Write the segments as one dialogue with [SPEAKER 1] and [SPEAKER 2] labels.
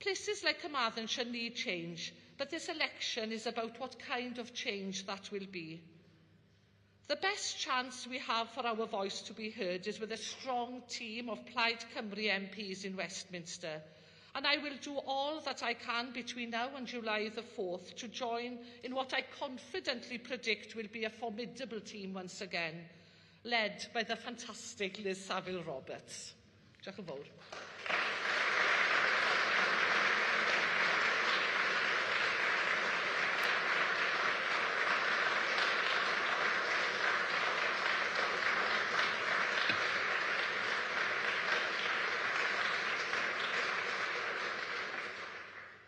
[SPEAKER 1] Places like Carmarthenshire need change, but this election is about what kind of change that will be. The best chance we have for our voice to be heard is with a strong team of Plaid Cymru MPs in Westminster, and I will do all that I can between now and July the 4th to join in what I confidently predict will be a formidable team once again, led by the fantastic Liz Saville-Roberts. Diolch yn fawr.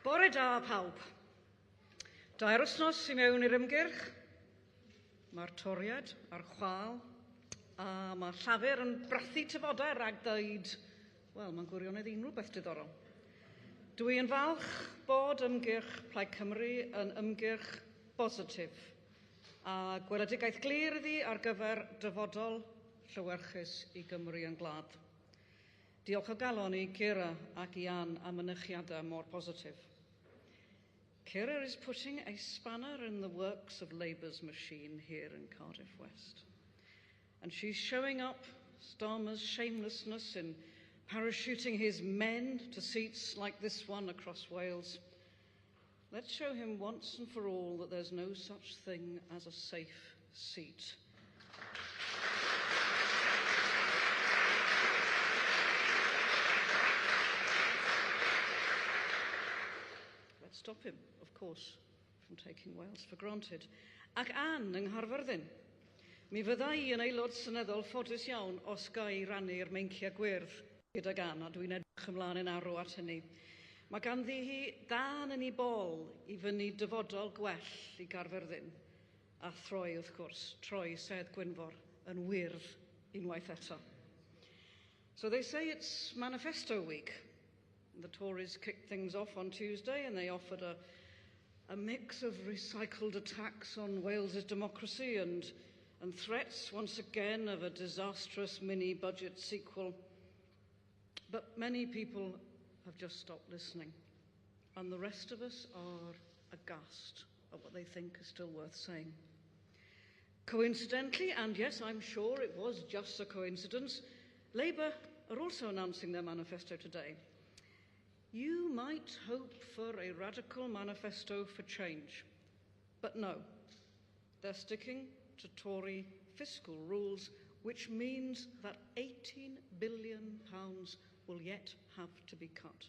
[SPEAKER 2] Bore da pawb. 2 wythnos I mewn i'r ymgyrch. Mae'r toriad a'r chwal, a mae llafur yn brathu tyfodau rhag dweud, wel, mae'n gwirionedd unrhyw beth diddorol. Dwi yn falch bod ymgyrch Plaid Cymru yn ymgyrch bositif, a gweledigaeth glir iddi ar gyfer dyfodol llywyrchus I Gymru yn glad. Diolch o galon I Ciara ac Ian am mynychiadau mor positif. Ciara is putting a spanner in the works of Labour's machine here in Cardiff West. And she's showing up Starmer's shamelessness in parachuting his men to seats like this one across Wales. Let's show him once and for all that there's no such thing as a safe seat. Let's stop him, of course, from taking Wales for granted. Ac Ann yng Nghaerfyrddin. Mi fydda I yn aelod seneddol ffodus iawn os ga I rannu'r meincia gwyrdd gydag Ann, a dwi'n edrych ymlaen yn arw at hynny. Mae ganddi hi dan yn ei bol I fyny dyfodol gwell I Gaerfyrddin, a throi wrth gwrs, troi Sedd Gwynfor yn wyrdd unwaith eto. So they say it's Manifesto week. The Tories kicked things off on Tuesday and they offered a mix of recycled attacks on Wales's democracy and threats once again of a disastrous mini-budget sequel. But many people have just stopped listening, and the rest of us are aghast at what they think is still worth saying. Coincidentally, and yes, I'm sure it was just a coincidence, Labour are also announcing their manifesto today. You might hope for a radical manifesto for change, but no, they're sticking to Tory fiscal rules, which means that £18 billion will yet have to be cut.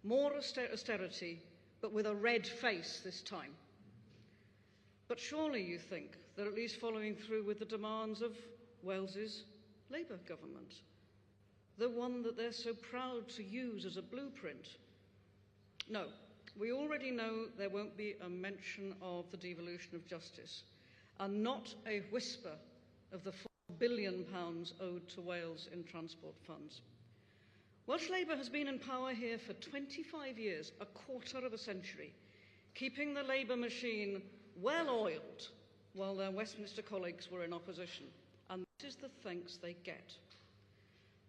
[SPEAKER 2] More austerity, but with a red face this time. But surely you think they're at least following through with the demands of Wales's Labour government, the one that they're so proud to use as a blueprint. No, we already know there won't be a mention of the devolution of justice, and not a whisper of the £4 billion owed to Wales in transport funds. Welsh Labour has been in power here for 25 years, a quarter of a century, keeping the Labour machine well-oiled while their Westminster colleagues were in opposition, and this is the thanks they get.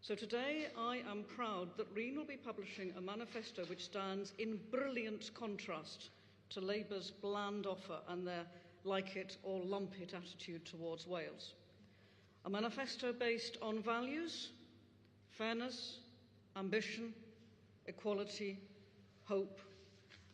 [SPEAKER 2] So today I am proud that Rhun will be publishing a manifesto which stands in brilliant contrast to Labour's bland offer and their like it or lump it attitude towards Wales. A manifesto based on values, fairness, ambition, equality, hope,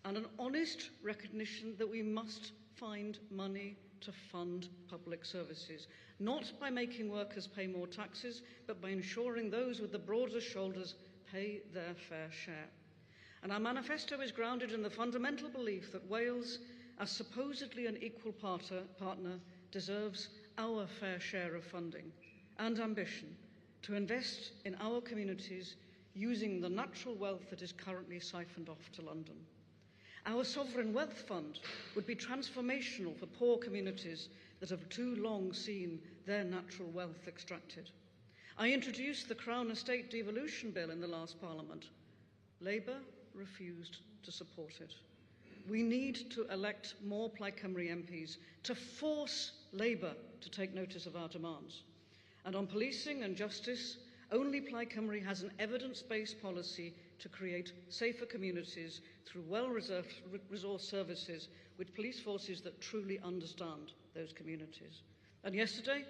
[SPEAKER 2] and an honest recognition that we must find money to fund public services, not by making workers pay more taxes, but by ensuring those with the broadest shoulders pay their fair share. And our manifesto is grounded in the fundamental belief that Wales, as supposedly an equal partner, deserves our fair share of funding and ambition to invest in our communities using the natural wealth that is currently siphoned off to London. Our sovereign wealth fund would be transformational for poor communities that have too long seen their natural wealth extracted. I introduced the Crown Estate Devolution Bill in the last Parliament. Labour refused to support it. We need to elect more Plaid Cymru MPs to force Labour to take notice of our demands. And on policing and justice, only Plaid Cymru has an evidence-based policy to create safer communities through well-resourced services with police forces that truly understand those communities. And yesterday,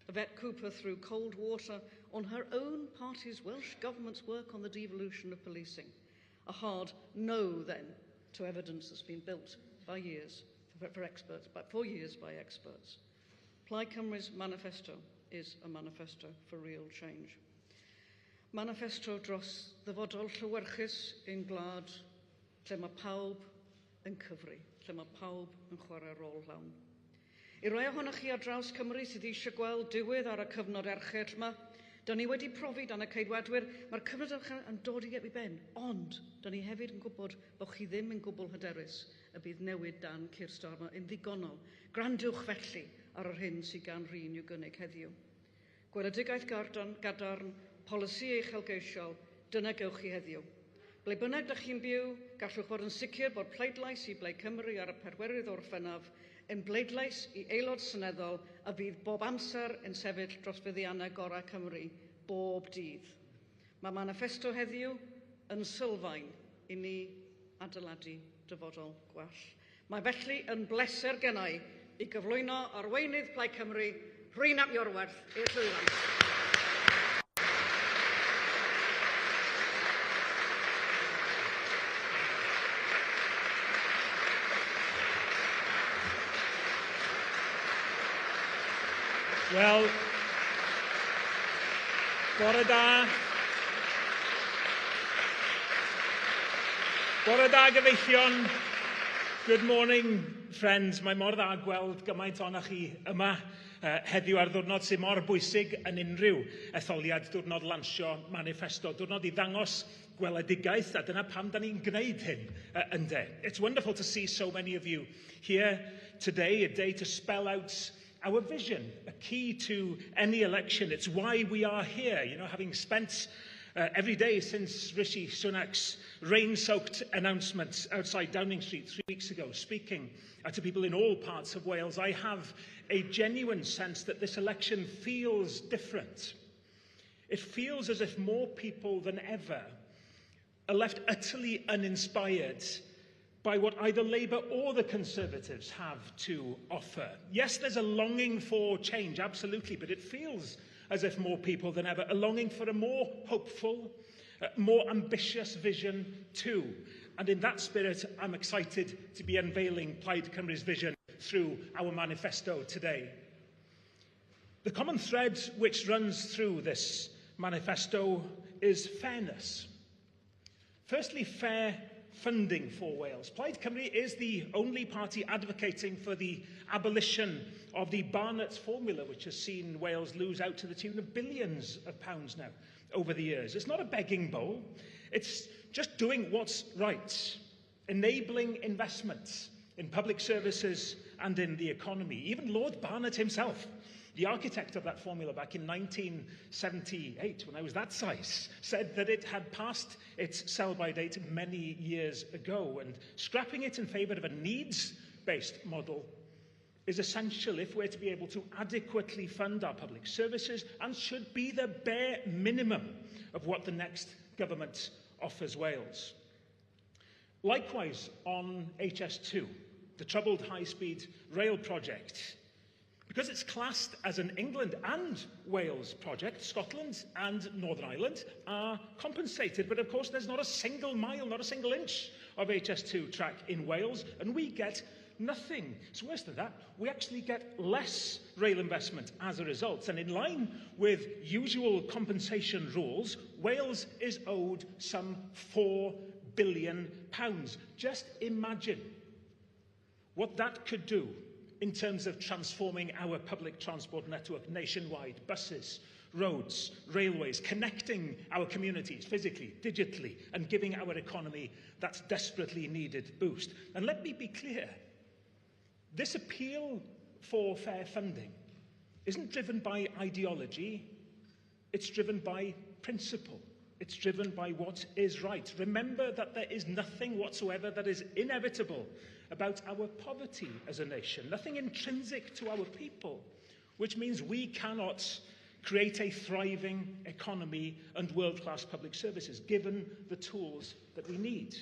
[SPEAKER 2] Yvette Cooper threw cold water on her own party's Welsh Government's work on the devolution of policing. A hard no, then, to evidence that's been built by years, for years by experts. Plaid Cymru's manifesto is a manifesto for real change. Manifesto dros ddyfodol llywyrchus yn gwlad lle mae pawb yn cyfri, lle mae pawb yn chwarae rôl llawn. I rai ohonoch chi ar draws Cymru sydd eisiau gweld diwedd ar y cyfnod erchyll yma, da ni wedi profi dan y ceidwadwyr, mae'r cyfnod erchyll yn dod i ben, ond da ni hefyd yn gwybod bod chi ddim yn gwbl hyderus y bydd newid dan Cyrstar yma yn ddigonol. Grandiwch felly ar yr hyn sydd gan Rhun i'w gynnig heddiw. Gweledigaeth gadarn, polisi uchelgeisiol, dyna gewch chi heddiw. Ble bynnag dych chi'n byw, gallwch fod yn sicr bod pleidlais i Plaid Cymru ar y perwerydd Orffennaf yn bleidlais i aelod seneddol a fydd bob amser yn sefyll dros fuddiannau gorau Cymru bob dydd. Mae manifesto heddiw yn sylfaen i ni adeiladu dyfodol gwell. Mae felly yn bleser gennau i gyflwyno arweinydd Plaid Cymru, Rhun ap Iorwerth i'r llwyfan.
[SPEAKER 3] Wel, bore da. Bore da gyfeillion. Good morning, friends. Mae mor dda gweld gymaint o'na chi yma heddiw ar ddiwrnod sy'n mor bwysig yn unrhyw etholiad, diwrnod lansio Manifesto, diwrnod i ddangos gweledigaeth, a dyna pam da ni'n gwneud hyn ynde. It's wonderful to see so many of you here today, a day to spell out our vision, a key to any election. It's why we are here, having spent every day since Rishi Sunak's rain-soaked announcement outside Downing Street 3 weeks ago, speaking to people in all parts of Wales. I have a genuine sense that this election feels different. It feels as if more people than ever are left utterly uninspired by what either Labour or the Conservatives have to offer. Yes, there's a longing for change, absolutely, but it feels as if more people than ever are longing for a more hopeful, more ambitious vision too. And in that spirit, I'm excited to be unveiling Plaid Cymru's vision through our manifesto today. The common thread which runs through this manifesto is fairness. Firstly, fair funding for Wales. Plaid Cymru is the only party advocating for the abolition of the Barnett's formula, which has seen Wales lose out to the tune of billions of pounds now over the years. It's not a begging bowl. It's just doing what's right, enabling investments in public services and in the economy. Even Lord Barnett himself, the architect of that formula back in 1978, when I was that size, said that it had passed its sell-by date many years ago, and scrapping it in favour of a needs-based model is essential if we're to be able to adequately fund our public services and should be the bare minimum of what the next government offers Wales. Likewise, on HS2, the troubled high-speed rail project, because it's classed as an England and Wales project, Scotland and Northern Ireland are compensated. But of course, there's not a single mile, not a single inch of HS2 track in Wales, and we get nothing. It's worse than that. We actually get less rail investment as a result. And in line with usual compensation rules, Wales is owed some £4 billion. Just imagine what that could do in terms of transforming our public transport network nationwide, buses, roads, railways, connecting our communities physically, digitally, and giving our economy that desperately needed boost. And let me be clear, this appeal for fair funding isn't driven by ideology, it's driven by principle. It's driven by what is right. Remember that there is nothing whatsoever that is inevitable about our poverty as a nation, nothing intrinsic to our people, which means we cannot create a thriving economy and world-class public services, given the tools that we need.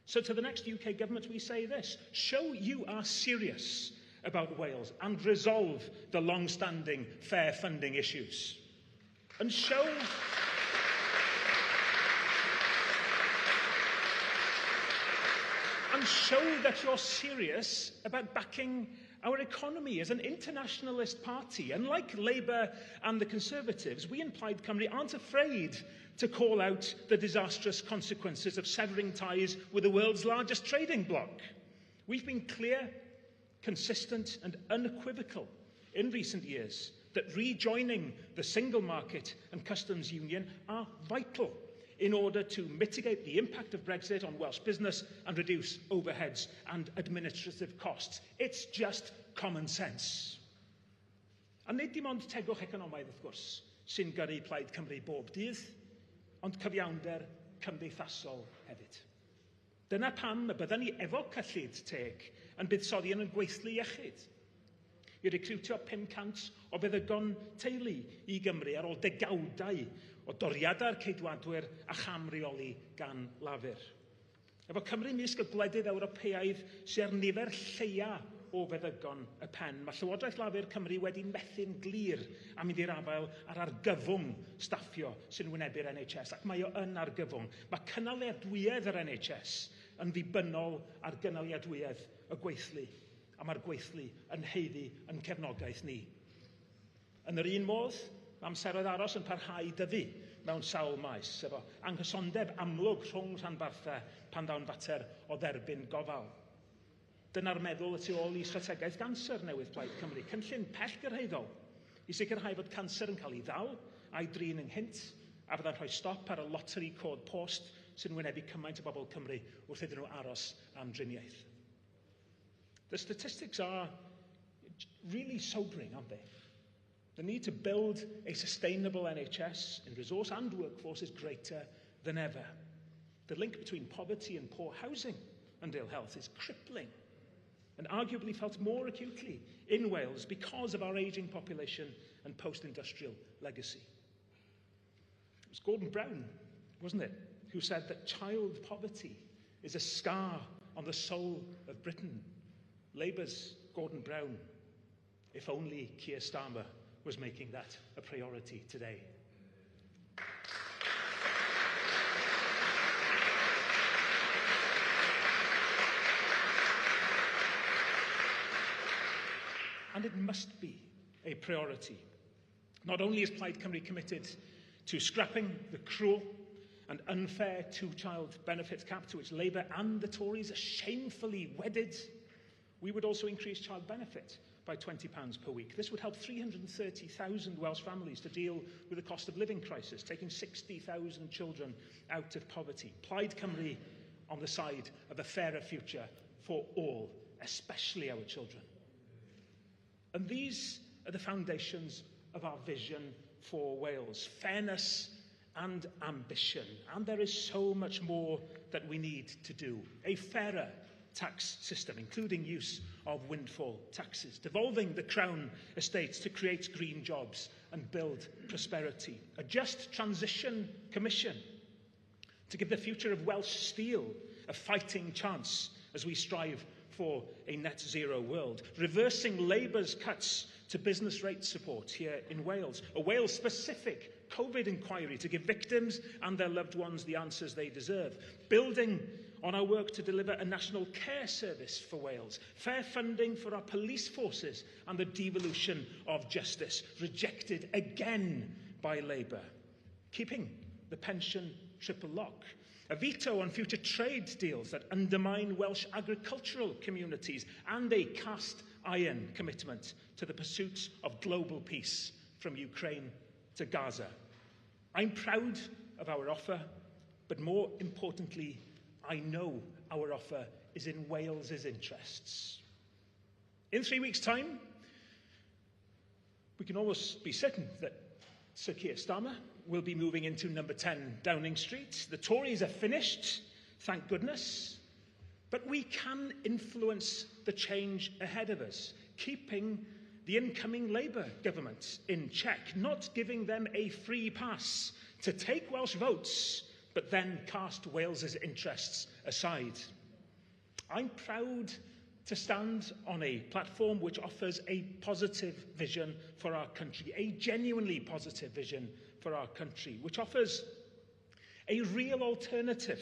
[SPEAKER 3] So to the next UK government we say this: show you are serious about Wales and resolve the long-standing fair funding issues. And show that you're serious about backing our economy as an internationalist party. And like Labour and the Conservatives, we in Plaid Cymru aren't afraid to call out the disastrous consequences of severing ties with the world's largest trading bloc. We've been clear, consistent and unequivocal in recent years that rejoining the single market and customs union are vital in order to mitigate the impact of Brexit on Welsh business and reduce overheads and administrative costs. It's just common sense. A nid dim ond tegwch economaidd, wrth gwrs, sy'n gyrru Plaid Cymru bob dydd, ond cyfiawnder cymdeithasol hefyd. Dyna pam y bydden ni efo cyllid teg yn buddsoddi yn y gweithlu iechyd, i recriwtio 500 o feddygon teulu i Gymru ar ôl degawdau o doriadau'r ceidwadwyr a chamreoli gan lafur. Efo Cymru misg y gwledydd Ewropeaidd sy'n ar nifer lleia o feddygon y pen, mae Llywodraeth Lafur Cymru wedi methu'n glir am mynd i'r afael ar argyfwng staffio sy'n wynebu'r NHS, ac mae o yn argyfwng. Mae cynaliadwyedd yr NHS yn ddibynnol ar gynaliadwyedd y gweithlu, a mae'r gweithlu yn heiddi yn cefnogaeth ni. Yn yr un modd, amseroedd aros yn parhau dyfu mewn sawl maes, efo anghysondeb amlwg rhwng rhanbarthau pan dawn fater o dderbyn gofal. Dyna'r meddwl y tu ôl i strategaeth ganser newydd Plaid Cymru, cynllun pellgyrhaeddol i sicrhau fod canser yn cael ei ddal a'i drin ynghynt, a fydda'n rhoi stop ar y lottery cod post sy'n wynebu cymaint o bobl Cymru wrth iddyn nhw aros am driniaeth. The statistics are really sobering, aren't they? The need to build a sustainable NHS in resource and workforce is greater than ever. The link between poverty and poor housing and ill health is crippling, and arguably felt more acutely in Wales because of our ageing population and post-industrial legacy. It was Gordon Brown, wasn't it, who said that child poverty is a scar on the soul of Britain. Labour's Gordon Brown. If only Keir Starmer was making that a priority today. And it must be a priority. Not only is Plaid Cymru committed to scrapping the cruel and unfair two-child benefit cap to which Labour and the Tories are shamefully wedded, we would also increase child benefit by £20 per week. This would help 330,000 Welsh families to deal with the cost of living crisis, taking 60,000 children out of poverty. Plaid Cymru on the side of a fairer future for all, especially our children. And these are the foundations of our vision for Wales: fairness and ambition. And there is so much more that we need to do. A fairer tax system, including use of windfall taxes, devolving the Crown estates to create green jobs and build prosperity. A just transition commission to give the future of Welsh steel a fighting chance as we strive for a net zero world. Reversing Labour's cuts to business rate support here in Wales. A Wales-specific COVID inquiry to give victims and their loved ones the answers they deserve. Building on our work to deliver a national care service for Wales. Fair funding for our police forces and the devolution of justice, rejected again by Labour. Keeping the pension triple lock. A veto on future trade deals that undermine Welsh agricultural communities, and a cast iron commitment to the pursuit of global peace from Ukraine to Gaza. I'm proud of our offer, but more importantly, I know our offer is in Wales's interests. In 3 weeks' time, we can almost be certain that Sir Keir Starmer will be moving into number 10 Downing Street. The Tories are finished, thank goodness, but we can influence the change ahead of us, keeping the incoming Labour government in check, not giving them a free pass to take Welsh votes, but then cast Wales's interests aside. I'm proud to stand on a platform which offers a positive vision for our country, a genuinely positive vision for our country, which offers a real alternative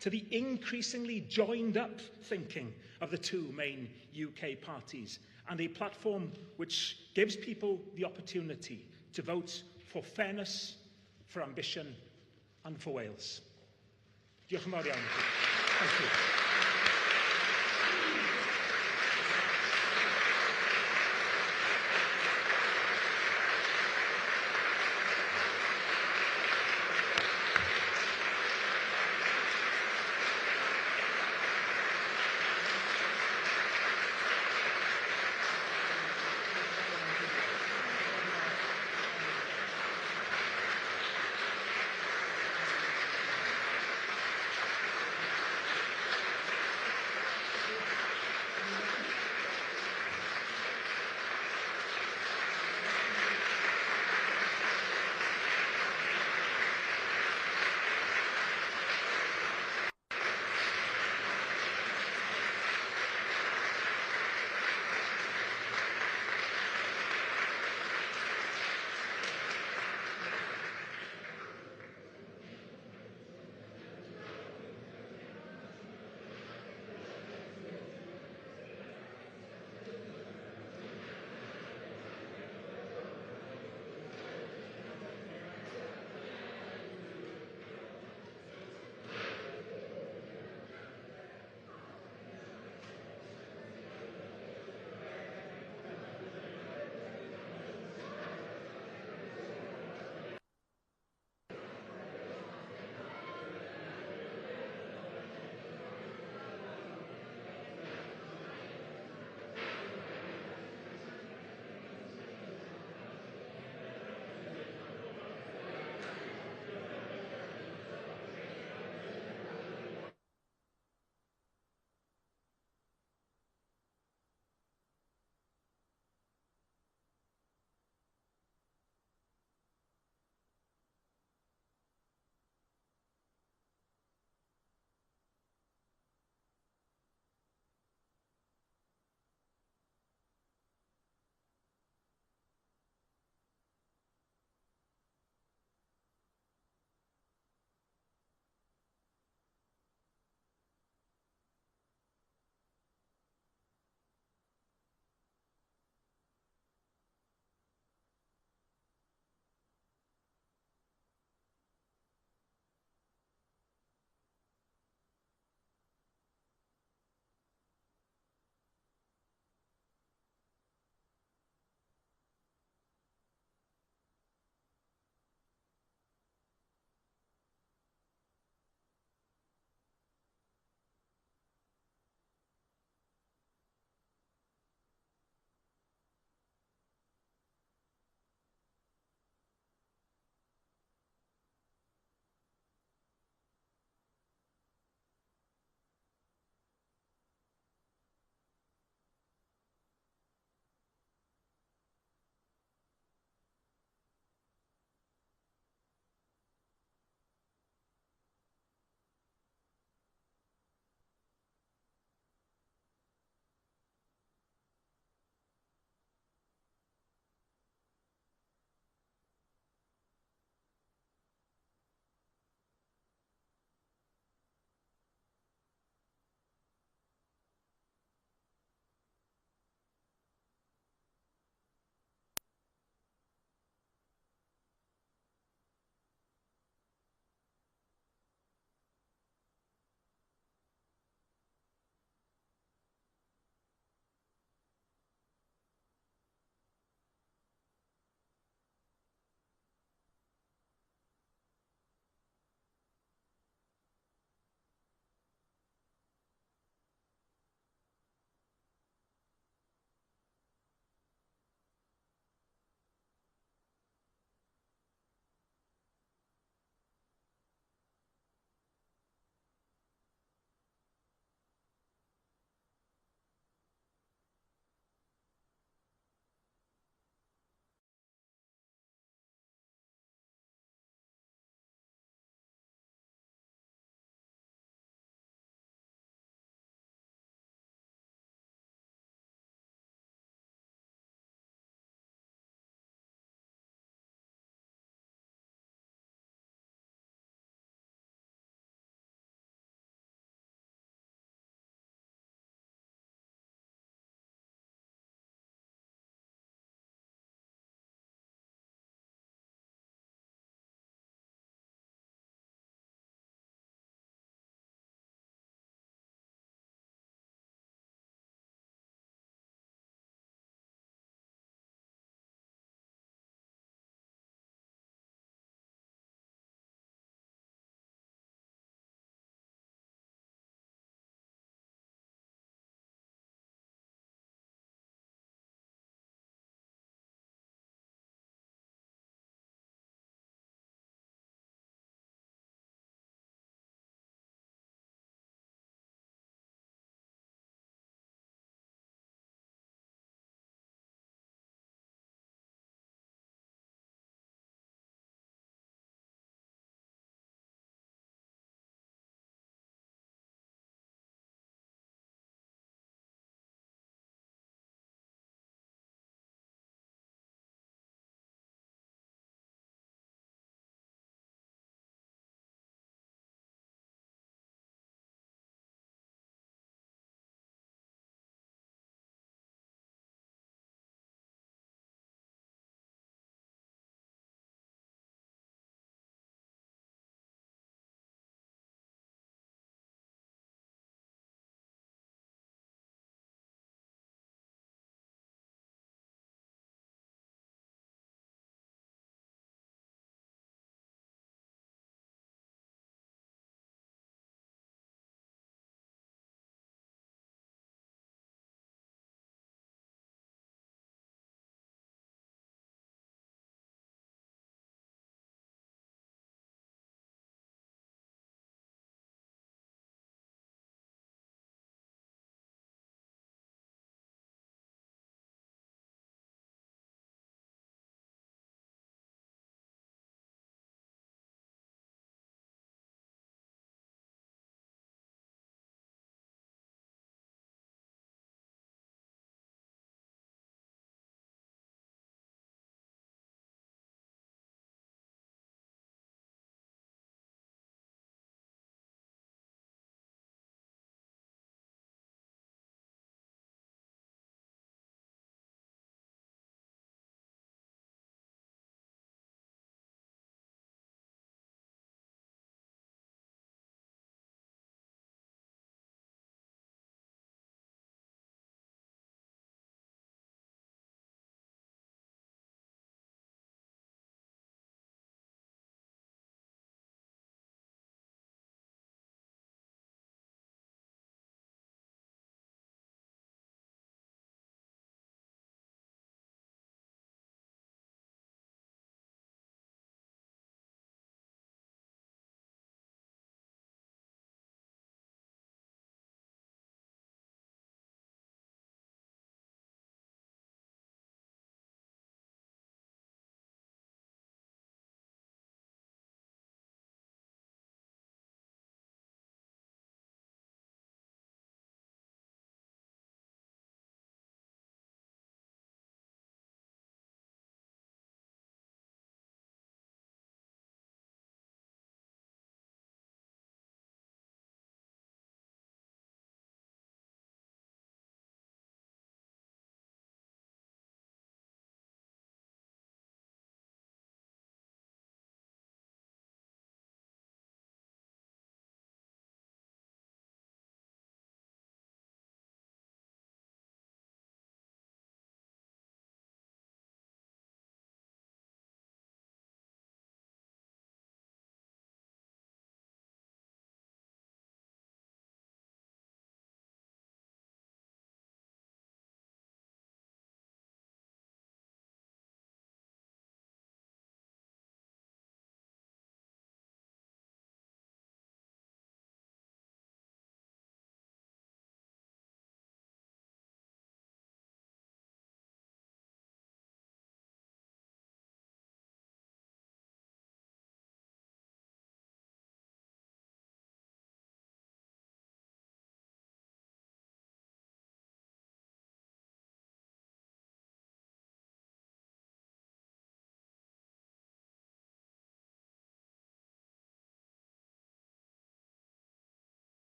[SPEAKER 3] to the increasingly joined-up thinking of the two main UK parties, and a platform which gives people the opportunity to vote for fairness, for ambition, and for Wales. Diolch yn fawr iawn i chi. Thank you.